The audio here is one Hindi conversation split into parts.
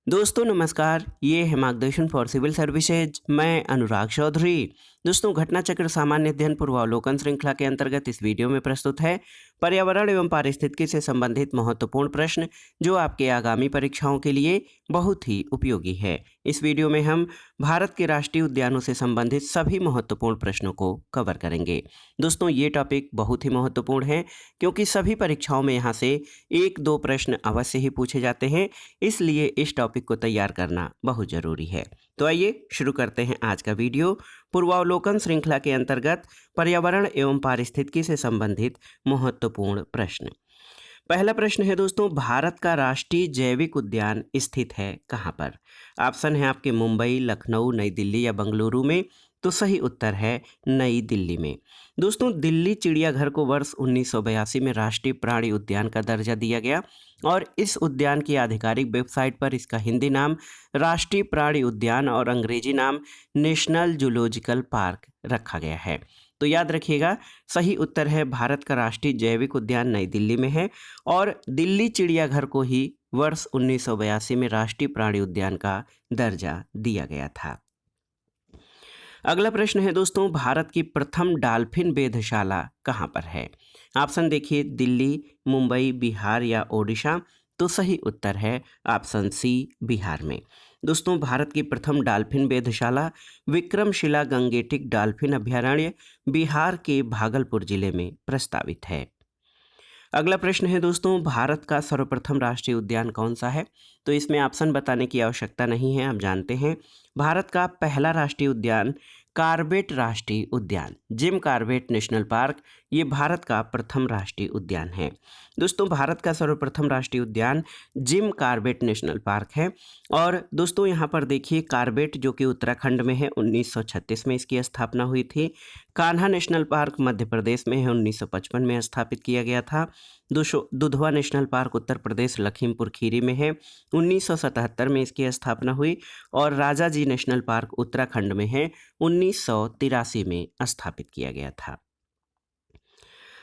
दोस्तों नमस्कार, ये है मार्गदर्शन फॉर सिविल सर्विसेज। मैं अनुराग चौधरी। दोस्तों घटना चक्र सामान्य अध्ययन पूर्वावलोकन श्रृंखला के अंतर्गत इस वीडियो में प्रस्तुत है पर्यावरण एवं पारिस्थितिकी से संबंधित महत्वपूर्ण प्रश्न जो आपके आगामी परीक्षाओं के लिए बहुत ही उपयोगी है। इस वीडियो में हम भारत के राष्ट्रीय उद्यानों से संबंधित सभी महत्वपूर्ण प्रश्नों को कवर करेंगे। दोस्तों ये टॉपिक बहुत ही महत्वपूर्ण है क्योंकि सभी परीक्षाओं में यहाँ से 1-2 प्रश्न अवश्य ही पूछे जाते हैं, इसलिए इस टॉपिक को तैयार करना बहुत ज़रूरी है। तो आइए शुरू करते हैं आज का वीडियो। पूर्वावलोकन श्रृंखला के अंतर्गत पर्यावरण एवं पारिस्थितिकी से संबंधित महत्वपूर्ण प्रश्न। पहला प्रश्न है दोस्तों, भारत का राष्ट्रीय जैविक उद्यान स्थित है कहाँ पर? ऑप्शन है आपके मुंबई, लखनऊ, नई दिल्ली या बेंगलुरु में। तो सही उत्तर है नई दिल्ली में। दोस्तों दिल्ली चिड़ियाघर को वर्ष 1982 में राष्ट्रीय प्राणी उद्यान का दर्जा दिया गया और इस उद्यान की आधिकारिक वेबसाइट पर इसका हिंदी नाम राष्ट्रीय प्राणी उद्यान और अंग्रेजी नाम नेशनल जूलॉजिकल पार्क रखा गया है। तो याद रखिएगा, सही उत्तर है भारत का राष्ट्रीय जैविक उद्यान नई दिल्ली में है और दिल्ली चिड़ियाघर को ही वर्ष 1982 में राष्ट्रीय प्राणी उद्यान का दर्जा दिया गया था। अगला प्रश्न है दोस्तों, भारत की प्रथम डॉल्फिन वेधशाला कहाँ पर है? ऑप्शन देखिए, दिल्ली, मुंबई, बिहार या ओडिशा। तो सही उत्तर है ऑप्शन सी, बिहार में। दोस्तों भारत की प्रथम डॉल्फिन वेधशाला विक्रमशिला गंगेटिक डॉल्फिन अभयारण्य बिहार के भागलपुर जिले में प्रस्तावित है। अगला प्रश्न है दोस्तों, भारत का सर्वप्रथम राष्ट्रीय उद्यान कौन सा है? तो इसमें ऑप्शन बताने की आवश्यकता नहीं है, आप जानते हैं। भारत का पहला राष्ट्रीय उद्यान कॉर्बेट राष्ट्रीय उद्यान, जिम कॉर्बेट नेशनल पार्क, ये भारत का प्रथम राष्ट्रीय उद्यान है। दोस्तों भारत का सर्वप्रथम राष्ट्रीय उद्यान जिम कॉर्बेट नेशनल पार्क है। और दोस्तों यहाँ पर देखिए, कॉर्बेट जो कि उत्तराखंड में है, 1936 में इसकी स्थापना हुई थी। कान्हा नेशनल पार्क मध्य प्रदेश में है, 1955 में स्थापित किया गया था। दुधवा नेशनल पार्क उत्तर प्रदेश लखीमपुर खीरी में है, 1977 में इसकी स्थापना हुई। और राजा जी नेशनल पार्क उत्तराखंड में है, 1983 में स्थापित किया गया था।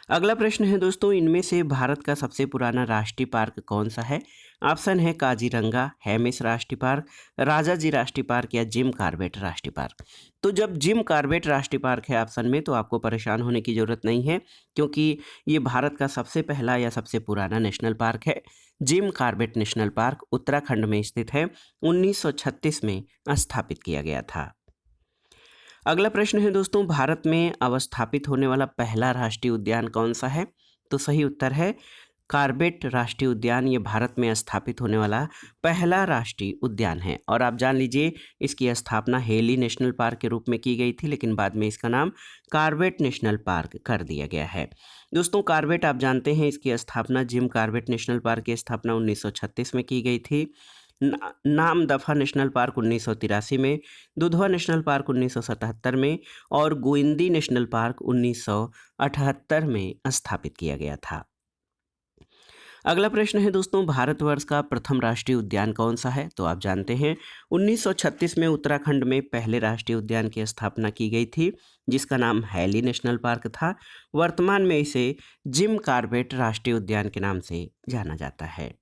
अगला प्रश्न है दोस्तों, इनमें से भारत का सबसे पुराना राष्ट्रीय पार्क कौन सा है? ऑप्शन है काजीरंगा, हेमिस राष्ट्रीय पार्क, राजाजी राष्ट्रीय पार्क या जिम कॉर्बेट राष्ट्रीय पार्क। तो जब जिम कॉर्बेट राष्ट्रीय पार्क है ऑप्शन में, तो आपको परेशान होने की जरूरत नहीं है क्योंकि ये भारत का सबसे पहला या सबसे पुराना नेशनल पार्क है। Jim Corbett national park Uttarakhand में स्थित है, 1936 में स्थापित किया गया था। अगला प्रश्न है दोस्तों, भारत में अवस्थापित होने वाला पहला राष्ट्रीय उद्यान कौन सा है? तो सही उत्तर है कॉर्बेट राष्ट्रीय उद्यान। ये भारत में स्थापित होने वाला पहला राष्ट्रीय उद्यान है। और आप जान लीजिए, इसकी स्थापना हेली नेशनल पार्क के रूप में की गई थी, लेकिन बाद में इसका नाम कॉर्बेट नेशनल पार्क कर दिया गया है। दोस्तों कॉर्बेट आप जानते हैं, इसकी स्थापना जिम कॉर्बेट नेशनल पार्क की स्थापना 1936 में की गई थी। नाम दफा नेशनल पार्क 1983 में, दुधवा नेशनल पार्क 1977 में और गोइंदी नेशनल पार्क 1978 में स्थापित किया गया था। अगला प्रश्न है दोस्तों, भारतवर्ष का प्रथम राष्ट्रीय उद्यान कौन सा है? तो आप जानते हैं 1936 में उत्तराखंड में पहले राष्ट्रीय उद्यान की स्थापना की गई थी जिसका नाम हैली नेशनल पार्क था। वर्तमान में इसे जिम कॉर्बेट राष्ट्रीय उद्यान के नाम से जाना जाता है।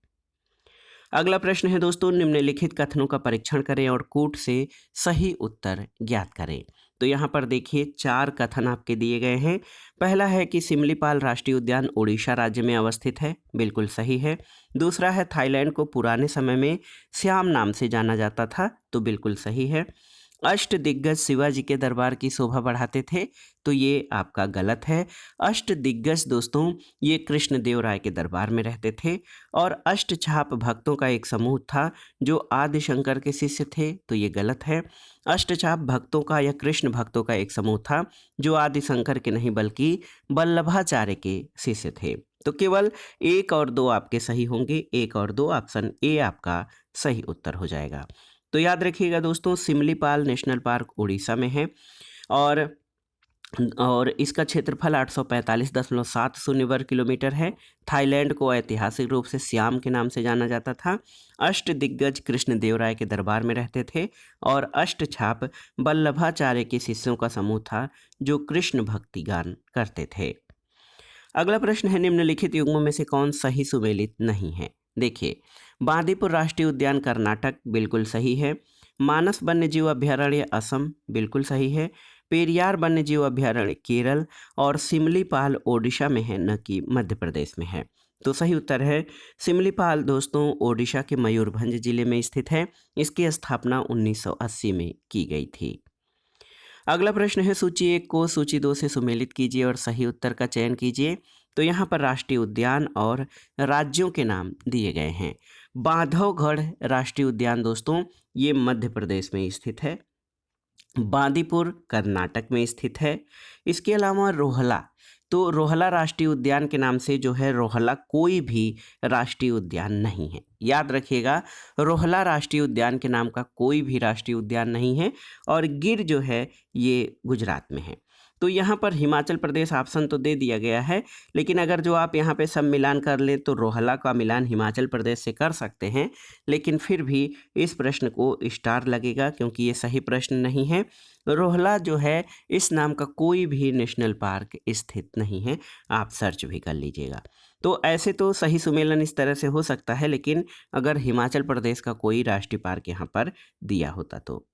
अगला प्रश्न है दोस्तों, निम्नलिखित कथनों का परीक्षण करें और कूट से सही उत्तर ज्ञात करें। तो यहाँ पर देखिए 4 कथन आपके दिए गए हैं। पहला है कि सिमलीपाल राष्ट्रीय उद्यान उड़ीसा राज्य में अवस्थित है, बिल्कुल सही है। दूसरा है थाईलैंड को पुराने समय में श्याम नाम से जाना जाता था, तो बिल्कुल सही है। अष्ट दिग्गज शिवाजी के दरबार की शोभा बढ़ाते थे, तो ये आपका गलत है। अष्ट दिग्गज दोस्तों ये कृष्णदेव राय के दरबार में रहते थे। और अष्टछाप भक्तों का एक समूह था जो आदि शंकर के शिष्य थे, तो ये गलत है। अष्टछाप भक्तों का या कृष्ण भक्तों का एक समूह था जो आदि शंकर के नहीं बल्कि वल्लभाचार्य के शिष्य थे। तो केवल 1 और 2 आपके सही होंगे, 1 और 2, ऑप्शन ए आपका सही उत्तर हो जाएगा। तो याद रखिएगा दोस्तों, सिमलीपाल नेशनल पार्क उड़ीसा में है और इसका क्षेत्रफल 845.70 वर्ग किलोमीटर है। थाईलैंड को ऐतिहासिक रूप से श्याम के नाम से जाना जाता था। अष्ट दिग्गज कृष्णदेव राय के दरबार में रहते थे और अष्टछाप वल्लभाचार्य के शिष्यों का समूह था जो कृष्ण भक्ति गान करते थे। अगला प्रश्न है, निम्नलिखित युग्मों में से कौन सही सुमेलित नहीं है? देखिए, बांदीपुर राष्ट्रीय उद्यान कर्नाटक, बिल्कुल सही है। मानस वन्यजीव अभयारण्य असम, बिल्कुल सही है। पेरियार वन्यजीव अभयारण्य केरल और सिमलीपाल ओडिशा में है, न कि मध्य प्रदेश में है। तो सही उत्तर है सिमलीपाल दोस्तों, ओडिशा के मयूरभंज जिले में स्थित है। इसकी स्थापना 1980 में की गई थी। अगला प्रश्न है, सूची 1 को सूची 2 से सुमेलित कीजिए और सही उत्तर का चयन कीजिए। तो यहाँ पर राष्ट्रीय उद्यान और राज्यों के नाम दिए गए हैं। बांधवगढ़ राष्ट्रीय उद्यान दोस्तों, ये मध्य प्रदेश में स्थित है। बांदीपुर कर्नाटक में स्थित है। इसके अलावा रोहला, तो रोहला राष्ट्रीय उद्यान के नाम से जो है रोहला कोई भी राष्ट्रीय उद्यान नहीं है। याद रखिएगा, रोहला राष्ट्रीय उद्यान के नाम का कोई भी राष्ट्रीय उद्यान नहीं है। और गिर जो है ये गुजरात में है। तो यहाँ पर हिमाचल प्रदेश ऑप्शन तो दे दिया गया है, लेकिन अगर जो आप यहाँ पे सब मिलान कर ले तो रोहला का मिलान हिमाचल प्रदेश से कर सकते हैं, लेकिन फिर भी इस प्रश्न को स्टार लगेगा क्योंकि ये सही प्रश्न नहीं है। रोहला जो है इस नाम का कोई भी नेशनल पार्क स्थित नहीं है, आप सर्च भी कर लीजिएगा। तो ऐसे तो सही सुमेलन इस तरह से हो सकता है, लेकिन अगर हिमाचल प्रदेश का कोई राष्ट्रीय पार्क यहाँ पर दिया होता तो।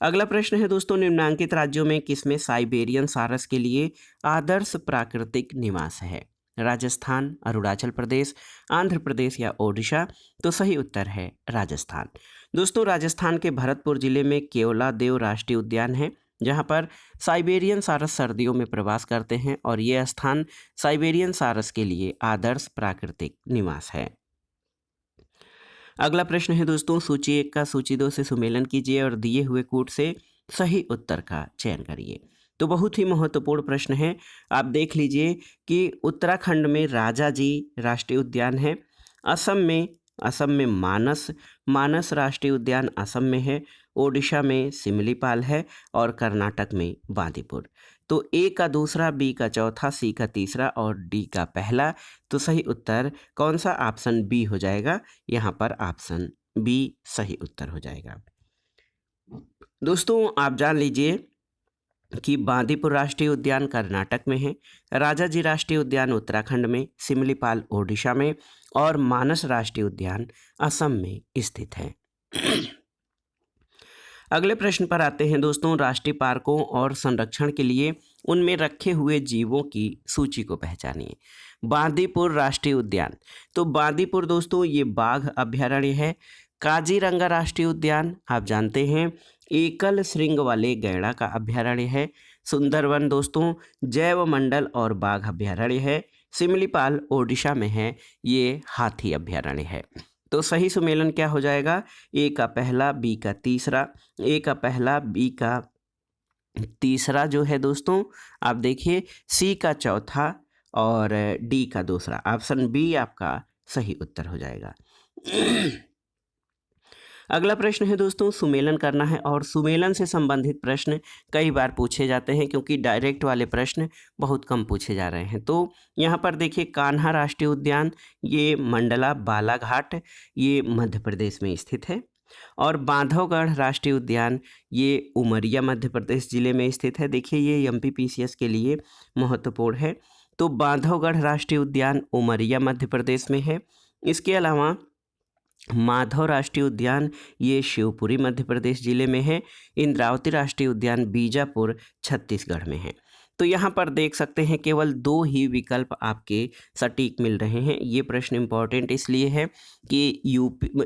अगला प्रश्न है दोस्तों, निम्नांकित राज्यों में किसमें साइबेरियन सारस के लिए आदर्श प्राकृतिक निवास है? राजस्थान, अरुणाचल प्रदेश, आंध्र प्रदेश या ओडिशा? तो सही उत्तर है राजस्थान। दोस्तों, राजस्थान के भरतपुर जिले में केवलादेव राष्ट्रीय उद्यान है, जहां पर साइबेरियन सारस सर्दियों में प्रवास करते हैं और ये स्थान साइबेरियन सारस के लिए आदर्श प्राकृतिक निवास है। अगला प्रश्न है दोस्तों, सूची 1 का सूची 2 से सुमेलन कीजिए और दिए हुए कूट से सही उत्तर का चयन करिए। तो बहुत ही महत्वपूर्ण प्रश्न है। आप देख लीजिए कि उत्तराखंड में राजाजी राष्ट्रीय उद्यान है। असम में मानस राष्ट्रीय उद्यान असम में है। ओडिशा में सिमलीपाल है और कर्नाटक में बांदीपुर। तो ए का दूसरा, बी का चौथा, सी का तीसरा और डी का पहला। तो सही उत्तर कौन सा? ऑप्शन बी हो जाएगा। यहाँ पर ऑप्शन बी सही उत्तर हो जाएगा। दोस्तों, आप जान लीजिए कि बांदीपुर राष्ट्रीय उद्यान कर्नाटक में है, राजाजी राष्ट्रीय उद्यान उत्तराखंड में, सिमलीपाल ओडिशा में और मानस राष्ट्रीय उद्यान असम में स्थित है। अगले प्रश्न पर आते हैं दोस्तों, राष्ट्रीय पार्कों और संरक्षण के लिए उनमें रखे हुए जीवों की सूची को पहचानिए। बांदीपुर राष्ट्रीय उद्यान, तो बांदीपुर दोस्तों ये बाघ अभयारण्य है। काजीरंगा राष्ट्रीय उद्यान आप जानते हैं एकल श्रृंग वाले गैंडा का अभयारण्य है। सुंदरवन दोस्तों जैव मंडल और बाघ अभयारण्य है। सिमलीपाल ओडिशा में है, ये हाथी अभयारण्य है। तो सही सुमेलन क्या हो जाएगा? ए का पहला, बी का तीसरा, ए का पहला, बी का तीसरा जो है दोस्तों आप देखिए, सी का चौथा और डी का दूसरा। ऑप्शन बी आपका सही उत्तर हो जाएगा। अगला प्रश्न है दोस्तों, सुमेलन करना है और सुमेलन से संबंधित प्रश्न कई बार पूछे जाते हैं क्योंकि डायरेक्ट वाले प्रश्न बहुत कम पूछे जा रहे हैं। तो यहाँ पर देखिए, कान्हा राष्ट्रीय उद्यान ये मंडला बालाघाट ये मध्य प्रदेश में स्थित है। और बांधवगढ़ राष्ट्रीय उद्यान ये उमरिया मध्य प्रदेश जिले में स्थित है। देखिए, ये एमपीपीसीएस के लिए महत्वपूर्ण है। तो बांधवगढ़ राष्ट्रीय उद्यान उमरिया मध्य प्रदेश में है। इसके अलावा माधव राष्ट्रीय उद्यान ये शिवपुरी मध्य प्रदेश जिले में है। इंद्रावती राष्ट्रीय उद्यान बीजापुर छत्तीसगढ़ में है। तो यहाँ पर देख सकते हैं केवल 2 ही विकल्प आपके सटीक मिल रहे हैं। ये प्रश्न इम्पॉर्टेंट इसलिए है कि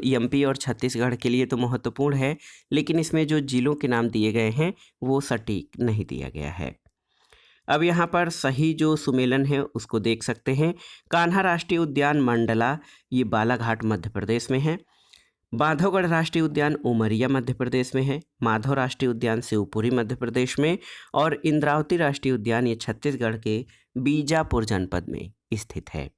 एमपी और छत्तीसगढ़ के लिए तो महत्वपूर्ण है, लेकिन इसमें जो जिलों के नाम दिए गए हैं वो सटीक नहीं दिया गया है। अब यहाँ पर सही जो सुमेलन है उसको देख सकते हैं। कान्हा राष्ट्रीय उद्यान मंडला ये बालाघाट मध्य प्रदेश में है। बांधवगढ़ राष्ट्रीय उद्यान उमरिया मध्य प्रदेश में है। माधव राष्ट्रीय उद्यान शिवपुरी मध्य प्रदेश में और इंद्रावती राष्ट्रीय उद्यान ये छत्तीसगढ़ के बीजापुर जनपद में स्थित है।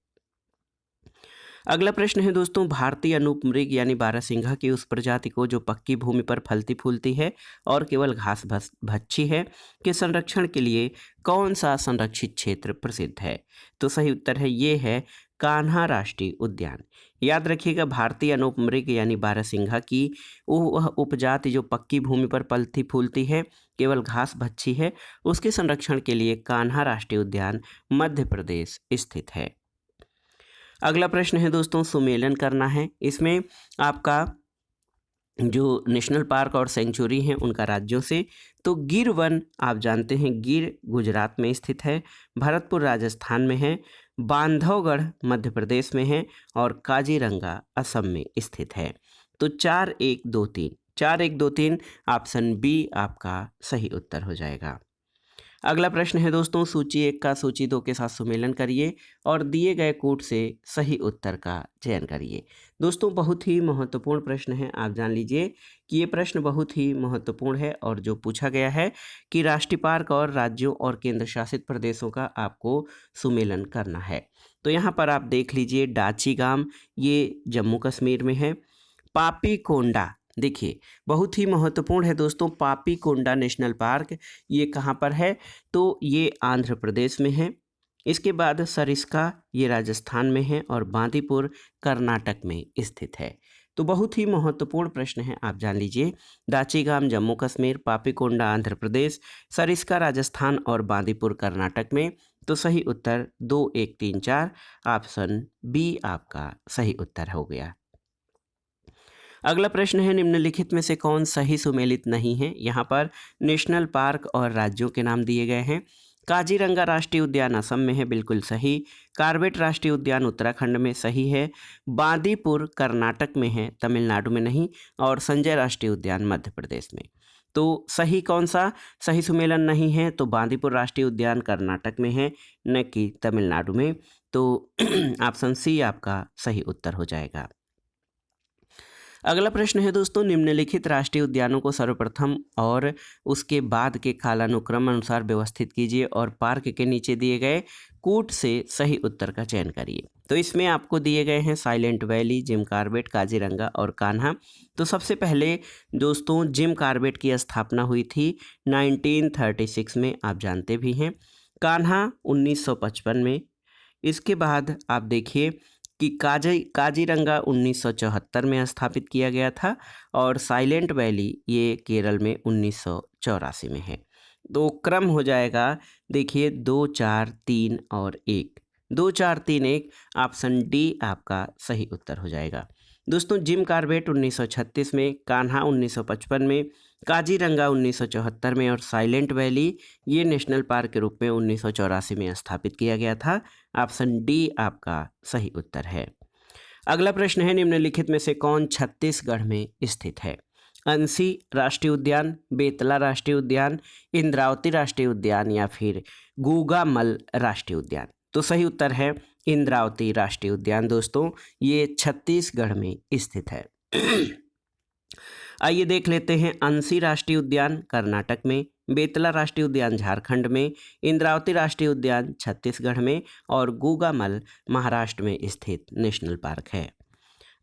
अगला प्रश्न है दोस्तों, भारतीय अनूपमृग यानी बारहसिंघा की उस प्रजाति को जो पक्की भूमि पर फलती फूलती है और केवल घास भक्षी है के संरक्षण के लिए कौन सा संरक्षित क्षेत्र प्रसिद्ध है? तो सही उत्तर है ये है कान्हा राष्ट्रीय उद्यान। याद रखिएगा, भारतीय अनूपमृग यानी बारहसिंघा की वह उपजाति जो पक्की भूमि पर फलती फूलती है, केवल घास भक्षी है, उसके संरक्षण के लिए कान्हा राष्ट्रीय उद्यान मध्य प्रदेश स्थित है। अगला प्रश्न है दोस्तों, सुमेलन करना है। इसमें आपका जो नेशनल पार्क और सेंचुरी हैं उनका राज्यों से, तो गिर वन आप जानते हैं गिर गुजरात में स्थित है, भरतपुर राजस्थान में है, बांधवगढ़ मध्य प्रदेश में है और काजीरंगा असम में स्थित है। तो 4 1 2 3 ऑप्शन बी आपका सही उत्तर हो जाएगा। अगला प्रश्न है दोस्तों, सूची 1 का सूची 2 के साथ सुमेलन करिए और दिए गए कोड से सही उत्तर का चयन करिए। दोस्तों बहुत ही महत्वपूर्ण प्रश्न है, आप जान लीजिए कि ये प्रश्न बहुत ही महत्वपूर्ण है और जो पूछा गया है कि राष्ट्रीय पार्क और राज्यों और केंद्र शासित प्रदेशों का आपको सुमेलन करना है। तो यहाँ पर आप देख लीजिए, डाचीगाम ये जम्मू कश्मीर में है, पापी कोंडा देखिए बहुत ही महत्वपूर्ण है दोस्तों, पापी कोंडा नेशनल पार्क ये कहाँ पर है, तो ये आंध्र प्रदेश में है। इसके बाद सरिस्का ये राजस्थान में है और बांदीपुर कर्नाटक में स्थित है। तो बहुत ही महत्वपूर्ण प्रश्न है, आप जान लीजिए, दाचीगाम जम्मू कश्मीर, पापीकोंडा आंध्र प्रदेश, सरिस्का राजस्थान और बांदीपुर कर्नाटक में। तो सही उत्तर 2 1 3 4 ऑप्शन बी आपका सही उत्तर हो गया। अगला प्रश्न है, निम्नलिखित में से कौन सही सुमेलित नहीं है। यहाँ पर नेशनल पार्क और राज्यों के नाम दिए गए हैं। काजीरंगा राष्ट्रीय उद्यान असम में है, बिल्कुल सही। कार्बेट राष्ट्रीय उद्यान उत्तराखंड में, सही है। बांदीपुर कर्नाटक में है, तमिलनाडु में नहीं। और संजय राष्ट्रीय उद्यान मध्य प्रदेश में। तो सही कौन सा सही सुमेलन नहीं है, तो बांदीपुर राष्ट्रीय उद्यान कर्नाटक में है, न कि तमिलनाडु में। तो ऑप्शन सी आपका सही उत्तर हो जाएगा। अगला प्रश्न है दोस्तों, निम्नलिखित राष्ट्रीय उद्यानों को सर्वप्रथम और उसके बाद के कालानुक्रम अनुसार व्यवस्थित कीजिए और पार्क के नीचे दिए गए कूट से सही उत्तर का चयन करिए। तो इसमें आपको दिए गए हैं silent valley, Jim Corbett, Kaziranga और कान्हा। तो सबसे पहले दोस्तों जिम कॉर्बेट की स्थापना हुई थी 1936 में, आप जानते भी हैं। कान्हा 1955 में। इसके बाद आप देखिए कि काजीरंगा 1974 में स्थापित किया गया था और साइलेंट वैली ये केरल में 1984 में है। तो क्रम हो जाएगा, देखिए 2 4 3 और 1, 2 4 3 1 ऑप्शन डी आपका सही उत्तर हो जाएगा। दोस्तों जिम कॉर्बेट 1936 में, कान्हा 1955 में, काजीरंगा 1974 में और साइलेंट वैली ये नेशनल पार्क के रूप में 1984 में स्थापित किया गया था। ऑप्शन डी आपका सही उत्तर है। अगला प्रश्न है, निम्नलिखित में से कौन छत्तीसगढ़ में स्थित है। अंसी राष्ट्रीय उद्यान, बेतला राष्ट्रीय उद्यान, इंद्रावती राष्ट्रीय उद्यान या फिर गूगामल राष्ट्रीय उद्यान। तो सही उत्तर है इंद्रावती राष्ट्रीय उद्यान। दोस्तों ये छत्तीसगढ़ में स्थित है। आइए देख लेते हैं, अंसी राष्ट्रीय उद्यान कर्नाटक में, बेतला राष्ट्रीय उद्यान झारखंड में, इंद्रावती राष्ट्रीय उद्यान छत्तीसगढ़ में और गूगामल महाराष्ट्र में स्थित नेशनल पार्क है।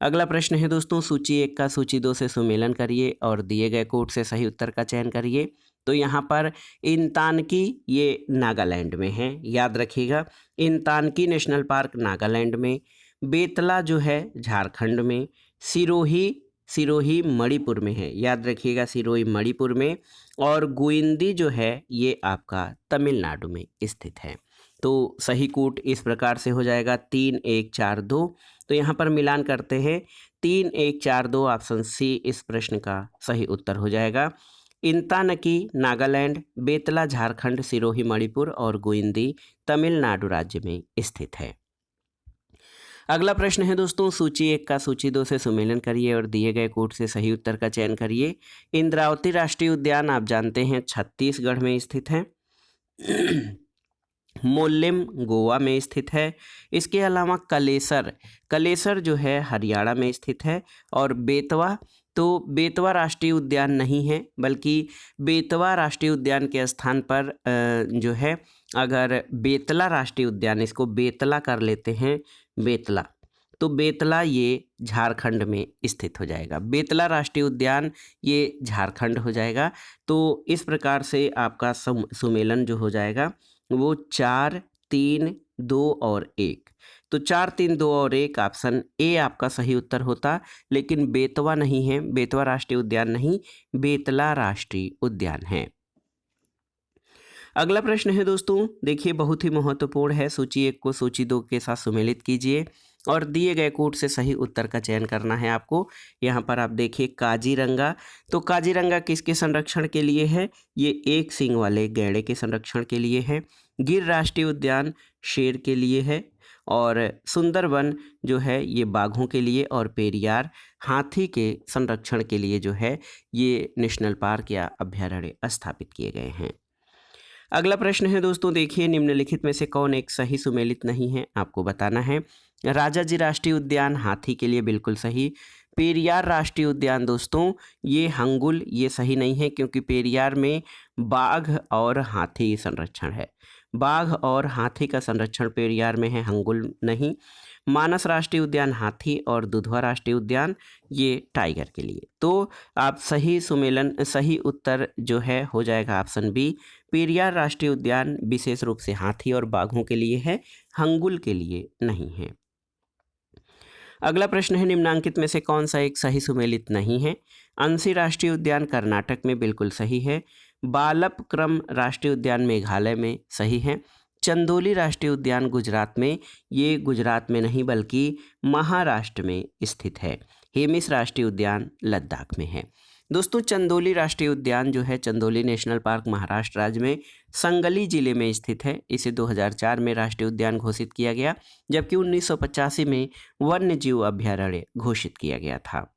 अगला प्रश्न है दोस्तों, सूची 1 का सूची 2 से सुमेलन करिए और दिए गए कोड से सही उत्तर का चयन करिए। तो यहाँ पर इंतानकी ये नागालैंड में है, याद रखिएगा, इंतानकी नेशनल पार्क नागालैंड में, बेतला जो है झारखंड में, सिरोही मणिपुर में है, याद रखिएगा सिरोही मणिपुर में, और गुइंदी जो है ये आपका तमिलनाडु में स्थित है। तो सही कूट इस प्रकार से हो जाएगा 3 1 4 2। तो यहाँ पर मिलान करते हैं, 3 1 4 2 ऑप्शन सी इस प्रश्न का सही उत्तर हो जाएगा। इंतानकी नागालैंड, बेतला झारखंड, सिरोही मणिपुर और गुइंदी तमिलनाडु राज्य में स्थित है। अगला प्रश्न है दोस्तों, सूची 1 का सूची 2 से सुमेलन करिए और दिए गए कोड से सही उत्तर का चयन करिए। इंद्रावती राष्ट्रीय उद्यान आप जानते हैं छत्तीसगढ़ में स्थित है। मोल्लेम गोवा में स्थित है। इसके अलावा कलेसर जो है हरियाणा में स्थित है। और बेतवा, तो बेतवा राष्ट्रीय उद्यान नहीं है, बल्कि बेतवा राष्ट्रीय उद्यान के स्थान पर जो है, अगर बेतला राष्ट्रीय उद्यान, इसको बेतला कर लेते हैं, बेतला, तो बेतला ये झारखंड में स्थित हो जाएगा। बेतला राष्ट्रीय उद्यान ये झारखंड हो जाएगा। तो इस प्रकार से आपका सुमेलन जो हो जाएगा वो 4 3 2 और 1। तो 4 3 2 और 1 ऑप्शन ए आपका सही उत्तर होता, लेकिन बेतवा नहीं है, बेतवा राष्ट्रीय उद्यान नहीं, बेतला राष्ट्रीय उद्यान है। अगला प्रश्न है दोस्तों, देखिए बहुत ही महत्वपूर्ण है, सूची 1 को सूची 2 के साथ सुमेलित कीजिए और दिए गए कोड से सही उत्तर का चयन करना है आपको। यहाँ पर आप देखिए काजीरंगा, तो काजीरंगा किसके संरक्षण के लिए है? ये एक सींग वाले गैंडे के संरक्षण के लिए है। गिर राष्ट्रीय उद्यान शेर के लिए है, और सुंदरवन जो है ये बाघों के लिए, और पेरियार हाथी के संरक्षण के लिए जो है ये नेशनल पार्क या अभ्यारण्य स्थापित किए गए हैं। अगला प्रश्न है दोस्तों, देखिए निम्नलिखित में से कौन एक सही सुमेलित नहीं है, आपको बताना है। राजाजी राष्ट्रीय उद्यान हाथी के लिए बिल्कुल सही। पेरियार राष्ट्रीय उद्यान दोस्तों ये हंगुल, ये सही नहीं है क्योंकि पेरियार में बाघ और हाथी संरक्षण है। बाघ और हाथी का संरक्षण पेरियार में है, हंगुल नहीं। मानस राष्ट्रीय उद्यान हाथी, और दुधवा राष्ट्रीय उद्यान ये टाइगर के लिए। तो आप सही उत्तर जो है हो जाएगा ऑप्शन बी। पेरियार राष्ट्रीय उद्यान विशेष रूप से हाथी और बाघों के लिए है, हंगुल के लिए नहीं है। अगला प्रश्न है, निम्नांकित में से कौन सा एक सही सुमेलित नहीं है? अंशी राष्ट्रीय उद्यान कर्नाटक में बिल्कुल सही है। बालपक्रम राष्ट्रीय उद्यान मेघालय में सही है। चंदोली राष्ट्रीय उद्यान गुजरात में, ये गुजरात में नहीं बल्कि महाराष्ट्र में स्थित है। हेमिस राष्ट्रीय उद्यान लद्दाख में है। दोस्तों चंदोली राष्ट्रीय उद्यान जो है, चंदोली नेशनल पार्क महाराष्ट्र राज्य में संगली जिले में स्थित है। इसे 2004 में राष्ट्रीय उद्यान घोषित किया गया, जबकि 1985 में वन्य जीव अभ्यारण्य घोषित किया गया था।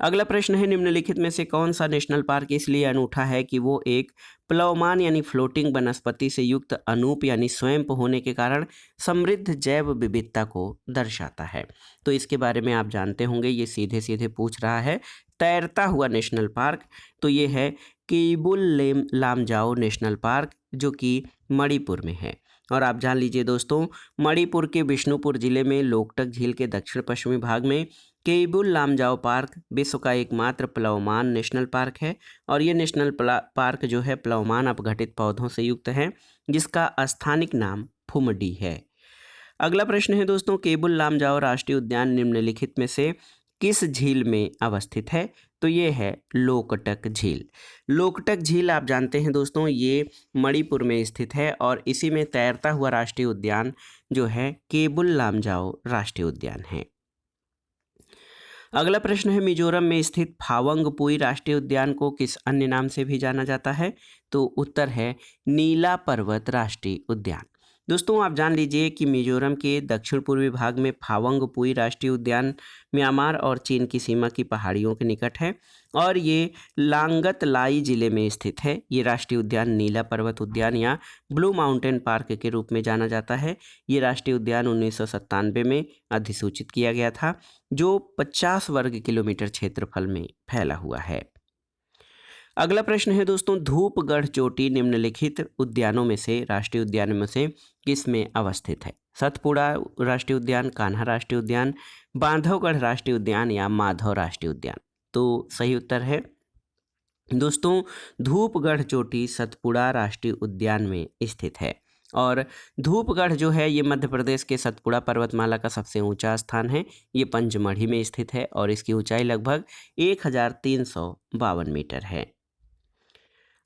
अगला प्रश्न है, निम्नलिखित में से कौन सा नेशनल पार्क इसलिए अनूठा है कि वो एक प्लवमान यानी फ्लोटिंग वनस्पति से युक्त अनूप यानी स्वयं होने के कारण समृद्ध जैव विविधता को दर्शाता है। तो इसके बारे में आप जानते होंगे, ये सीधे सीधे पूछ रहा है। तैरता हुआ नेशनल पार्क, तो ये है केबुल लामजाओ नेशनल पार्क जो कि मणिपुर में है। और आप जान लीजिए दोस्तों, मणिपुर के बिष्णुपुर जिले में लोकटक झील के दक्षिण पश्चिमी भाग में केबुल लामजाओ पार्क विश्व का एकमात्र प्लवमान नेशनल पार्क है। और ये नेशनल पार्क जो है प्लवमान अपघटित पौधों से युक्त है, जिसका स्थानिक नाम फुमडी है। अगला प्रश्न है दोस्तों, केबुल लामजाओ राष्ट्रीय उद्यान निम्नलिखित में से किस झील में अवस्थित है? तो ये है लोकटक झील। लोकटक झील आप जानते हैं दोस्तों, ये मणिपुर में स्थित है, और इसी में तैरता हुआ राष्ट्रीय उद्यान जो है केबुल लामजाओ राष्ट्रीय उद्यान है। अगला प्रश्न है, मिजोरम में स्थित फावंगपुई राष्ट्रीय उद्यान को किस अन्य नाम से भी जाना जाता है? तो उत्तर है नीला पर्वत राष्ट्रीय उद्यान। दोस्तों आप जान लीजिए कि मिजोरम के दक्षिण पूर्वी भाग में फावंगपुई राष्ट्रीय उद्यान म्यांमार और चीन की सीमा की पहाड़ियों के निकट है, और ये लांगतलाई जिले में स्थित है। ये राष्ट्रीय उद्यान नीला पर्वत उद्यान या ब्लू माउंटेन पार्क के रूप में जाना जाता है। ये राष्ट्रीय उद्यान 1997 में अधिसूचित किया गया था, जो 50 वर्ग किलोमीटर क्षेत्रफल में फैला हुआ है। अगला प्रश्न है दोस्तों, धूपगढ़ चोटी निम्नलिखित उद्यानों में से, राष्ट्रीय उद्यानों में से किस में अवस्थित है? सतपुड़ा राष्ट्रीय उद्यान, कान्हा राष्ट्रीय उद्यान, बांधवगढ़ राष्ट्रीय उद्यान या माधव राष्ट्रीय उद्यान? तो सही उत्तर है दोस्तों धूपगढ़ चोटी सतपुड़ा राष्ट्रीय उद्यान में स्थित है। और धूपगढ़ जो है ये मध्य प्रदेश के सतपुड़ा पर्वतमाला का सबसे ऊंचा स्थान है। ये पंचमढ़ी में स्थित है, और इसकी ऊंचाई लगभग 1352 मीटर है।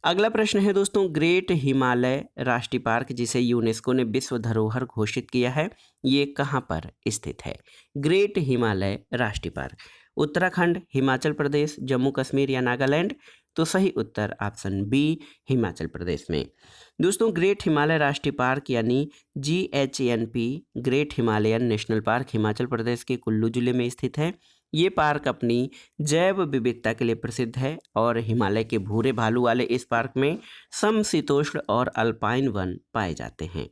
अगला प्रश्न है दोस्तों, ग्रेट हिमालय राष्ट्रीय पार्क जिसे यूनेस्को ने विश्व धरोहर घोषित किया है, ये कहाँ पर स्थित है? ग्रेट हिमालय राष्ट्रीय पार्क उत्तराखंड, हिमाचल प्रदेश, जम्मू कश्मीर या नागालैंड? तो सही उत्तर ऑप्शन बी, हिमाचल प्रदेश में। दोस्तों ग्रेट हिमालय राष्ट्रीय पार्क यानी GHNP great Himalayan national park Himachal Pradesh के कुल्लू जिले में स्थित है। ये पार्क अपनी जैव विविधता के लिए प्रसिद्ध है, और हिमालय के भूरे भालू वाले इस पार्क में समशीतोष्ण और अल्पाइन वन पाए जाते हैं।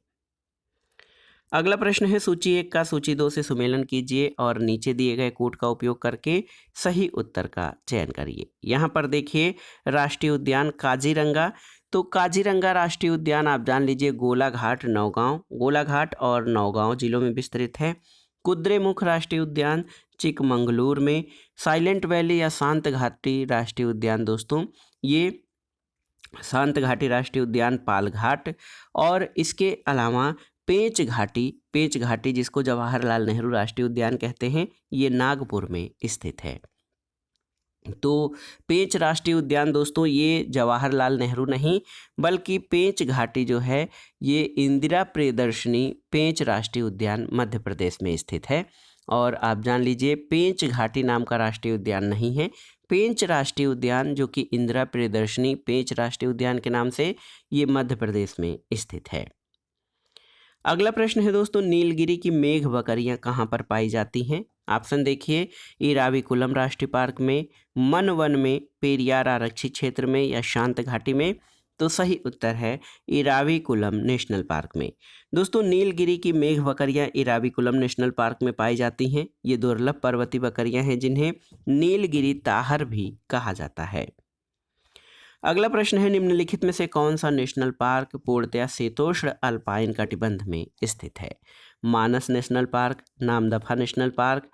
अगला प्रश्न है, सूची 1 का सूची 2 से सुमेलन कीजिए और नीचे दिए गए कोड का उपयोग करके सही उत्तर का चयन करिए। यहाँ पर देखिए राष्ट्रीय उद्यान काजीरंगा, तो काजीरंगा राष्ट्रीय उद्यान आप जान लीजिए गोलाघाट और नौगांव जिलों में विस्तृत है। कुद्रेमुख राष्ट्रीय उद्यान चिकमंगलूर में। साइलेंट वैली या शांत घाटी राष्ट्रीय उद्यान दोस्तों ये शांत घाटी राष्ट्रीय उद्यान पालघाट, और इसके अलावा पेंच घाटी जिसको जवाहरलाल नेहरू राष्ट्रीय उद्यान कहते हैं, ये नागपुर में स्थित है। तो पेंच राष्ट्रीय उद्यान दोस्तों ये जवाहरलाल नेहरू नहीं, बल्कि पेंच घाटी जो है ये इंदिरा प्रियदर्शनी पेंच राष्ट्रीय उद्यान मध्य प्रदेश में स्थित है। और आप जान लीजिए, पेंच घाटी नाम का राष्ट्रीय उद्यान नहीं है, पेंच राष्ट्रीय उद्यान जो कि इंदिरा प्रियदर्शनी पेंच राष्ट्रीय उद्यान के नाम से ये मध्य प्रदेश में स्थित है। अगला प्रश्न है दोस्तों, नीलगिरी की मेघ बकरियां कहाँ पर पाई जाती हैं? ऑप्शन देखिए, इराविकुलम राष्ट्रीय पार्क में, मन वन में, पेरियार आरक्षित क्षेत्र में या शांत घाटी में। तो सही उत्तर है इराविकुलम नेशनल पार्क में। दोस्तों नीलगिरी की मेघ बकरियां इराविकुलम नेशनल पार्क में पाई जाती हैं। ये दुर्लभ पर्वतीय बकरियां हैं जिन्हें नीलगिरी ताहर भी कहा जाता है। अगला प्रश्न है, निम्नलिखित में से कौन सा नेशनल पार्क पूर्णतया शीतोष्ण अल्पाइन कटिबंध में स्थित है? Manas national park, Namdapha national park,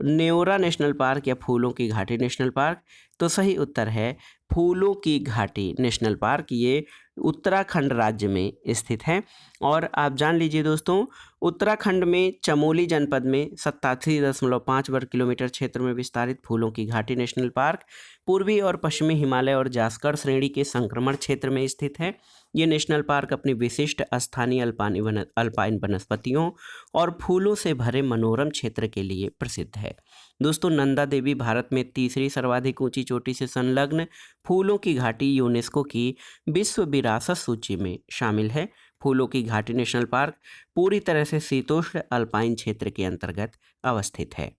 Neora national park या फूलों की घाटी नेशनल पार्क। तो सही उत्तर है फूलों की घाटी नेशनल पार्क। ये उत्तराखंड राज्य में स्थित है। और आप जान लीजिए दोस्तों, उत्तराखंड में चमोली जनपद में 87.5 वर्ग किलोमीटर क्षेत्र में विस्तारित फूलों की घाटी नेशनल पार्क पूर्वी और पश्चिमी हिमालय और जासकर श्रेणी के संक्रमण क्षेत्र में स्थित है। ये नेशनल पार्क अपनी विशिष्ट स्थानीय अल्पाइन वनस्पतियों और फूलों से भरे मनोरम क्षेत्र के लिए प्रसिद्ध है। दोस्तों नंदा देवी भारत में तीसरी सर्वाधिक ऊंची चोटी से संलग्न फूलों की घाटी यूनेस्को की विश्व विरासत सूची में शामिल है। फूलों की घाटी नेशनल पार्क पूरी तरह से शीतोष्ण अल्पाइन क्षेत्र के अंतर्गत अवस्थित है।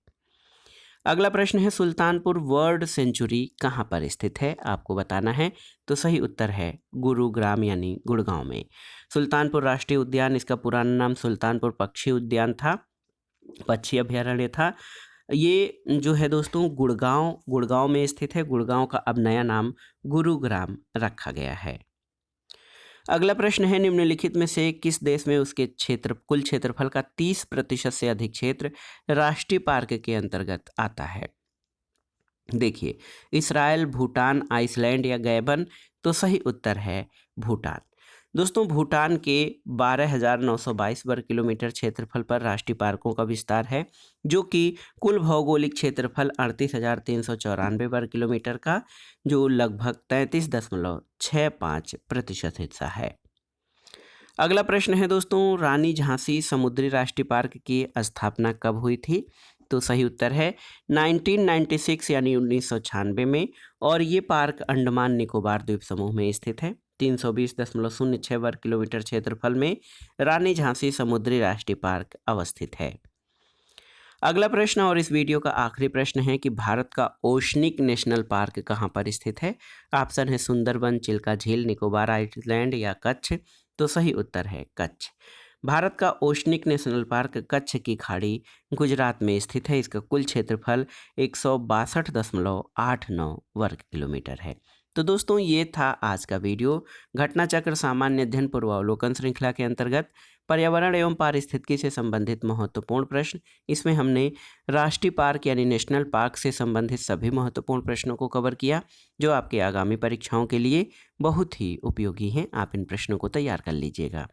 अगला प्रश्न है, सुल्तानपुर वर्ल्ड सेंचुरी कहाँ पर स्थित है? आपको बताना है। तो सही उत्तर है गुरुग्राम यानी गुड़गांव में। सुल्तानपुर राष्ट्रीय उद्यान, इसका पुराना नाम सुल्तानपुर पक्षी उद्यान था, पक्षी अभयारण्य था। ये जो है दोस्तों गुड़गांव में स्थित है। गुड़गांव का अब नया नाम गुरुग्राम रखा गया है। अगला प्रश्न है, निम्नलिखित में से किस देश में उसके कुल क्षेत्रफल का 30% से अधिक क्षेत्र राष्ट्रीय पार्क के अंतर्गत आता है? देखिए, इसराइल, भूटान, आइसलैंड या गैबन। तो सही उत्तर है भूटान। दोस्तों भूटान के 12,922 वर्ग किलोमीटर क्षेत्रफल पर राष्ट्रीय पार्कों का विस्तार है, जो कि कुल भौगोलिक क्षेत्रफल 38,394 वर्ग किलोमीटर का, जो लगभग 33.65% हिस्सा है। अगला प्रश्न है दोस्तों, रानी झांसी समुद्री राष्ट्रीय पार्क की स्थापना कब हुई थी? तो सही उत्तर है 1996 यानी 1996 में। और ये पार्क अंडमान निकोबार द्वीप समूह में स्थित है। 320.06 वर्ग किलोमीटर क्षेत्रफल में रानी झांसी समुद्री राष्ट्रीय पार्क अवस्थित है। अगला प्रश्न और इस वीडियो का आखिरी प्रश्न है कि भारत का ओशनिक नेशनल पार्क कहाँ पर स्थित है? ऑप्शन है सुंदरबन, चिल्का झील, निकोबार आइलैंड या कच्छ। तो सही उत्तर है कच्छ। भारत का ओशनिक नेशनल पार्क कच्छ की खाड़ी गुजरात में स्थित है। इसका कुल क्षेत्रफल 162.89 वर्ग किलोमीटर है। तो दोस्तों ये था आज का वीडियो। घटना चक्र सामान्य अध्ययन पूर्वावलोकन श्रृंखला के अंतर्गत पर्यावरण एवं पारिस्थितिकी से संबंधित महत्वपूर्ण प्रश्न। इसमें हमने राष्ट्रीय पार्क यानी नेशनल पार्क से संबंधित सभी महत्वपूर्ण प्रश्नों को कवर किया, जो आपके आगामी परीक्षाओं के लिए बहुत ही उपयोगी हैं। आप इन प्रश्नों को तैयार कर लीजिएगा।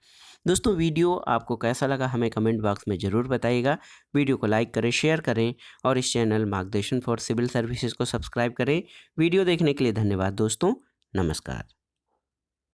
दोस्तों वीडियो आपको कैसा लगा हमें कमेंट बॉक्स में ज़रूर बताइएगा। वीडियो को लाइक करें, शेयर करें और इस चैनल मार्गदर्शन फॉर सिविल सर्विसेज को सब्सक्राइब करें। वीडियो देखने के लिए धन्यवाद दोस्तों। नमस्कार।